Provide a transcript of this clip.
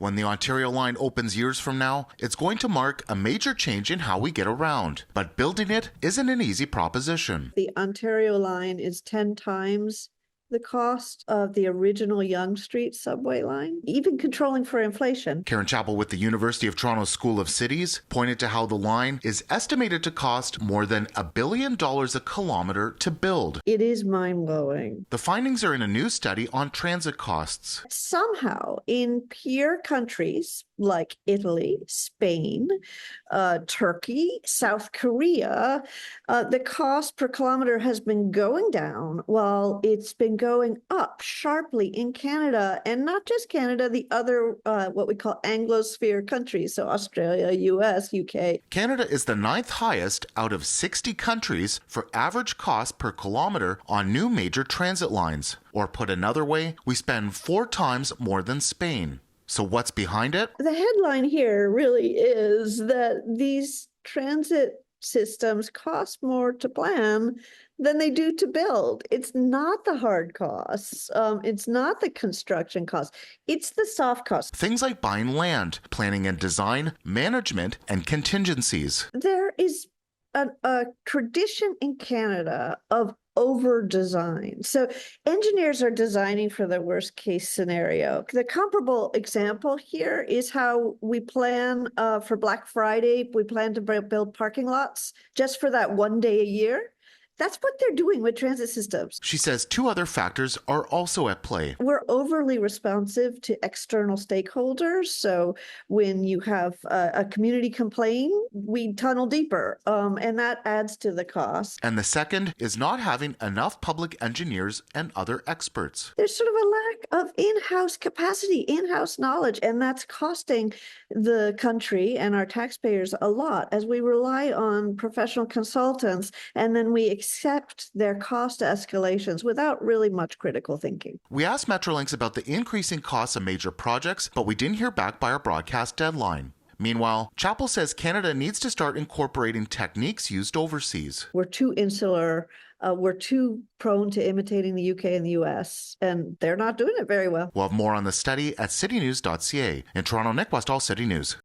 When the Ontario line opens years from now, it's going to mark a major change in how we get around. But building it isn't an easy proposition. The Ontario line is 10 times the cost of the original Yonge Street subway line, even controlling for inflation. Karen Chappell with the University of Toronto School of Cities pointed to how the line is estimated to cost more than $1 billion a kilometer to build. It is mind-blowing. The findings are in a new study on transit costs. Somehow, in peer countries like Italy, Spain, Turkey, South Korea, the cost per kilometer has been going down while it's been going up sharply in Canada, and not just Canada, the other what we call Anglosphere countries, so Australia, US, UK. Canada is the 9th highest out of 60 countries for average cost per kilometer on new major transit lines. Or put another way, we spend 4 times more than Spain. So what's behind it? The headline here really is that these transit systems cost more to plan than they do to build. It's not the hard costs. It's not the construction costs. It's the soft costs. Things like buying land, planning and design, management, and contingencies. There is a tradition in Canada of over design. So engineers are designing for the worst case scenario. The comparable example here is how we plan for Black Friday. We plan to build parking lots just for that one day a year. That's what they're doing with transit systems. She says 2 other factors are also at play. We're overly responsive to external stakeholders. So when you have a community complain, we tunnel deeper, and that adds to the cost. And the second is not having enough public engineers and other experts. There's sort of a lack of in-house capacity, in-house knowledge, and that's costing the country and our taxpayers a lot as we rely on professional consultants, and then we accept their cost escalations without really much critical thinking. We asked Metrolinx about the increasing costs of major projects, but we didn't hear back by our broadcast deadline. Meanwhile, Chappell says Canada needs to start incorporating techniques used overseas. We're too insular. We're too prone to imitating the UK and the US, and they're not doing it very well. We'll have more on the study at citynews.ca. In Toronto, Nick Westoll, City News.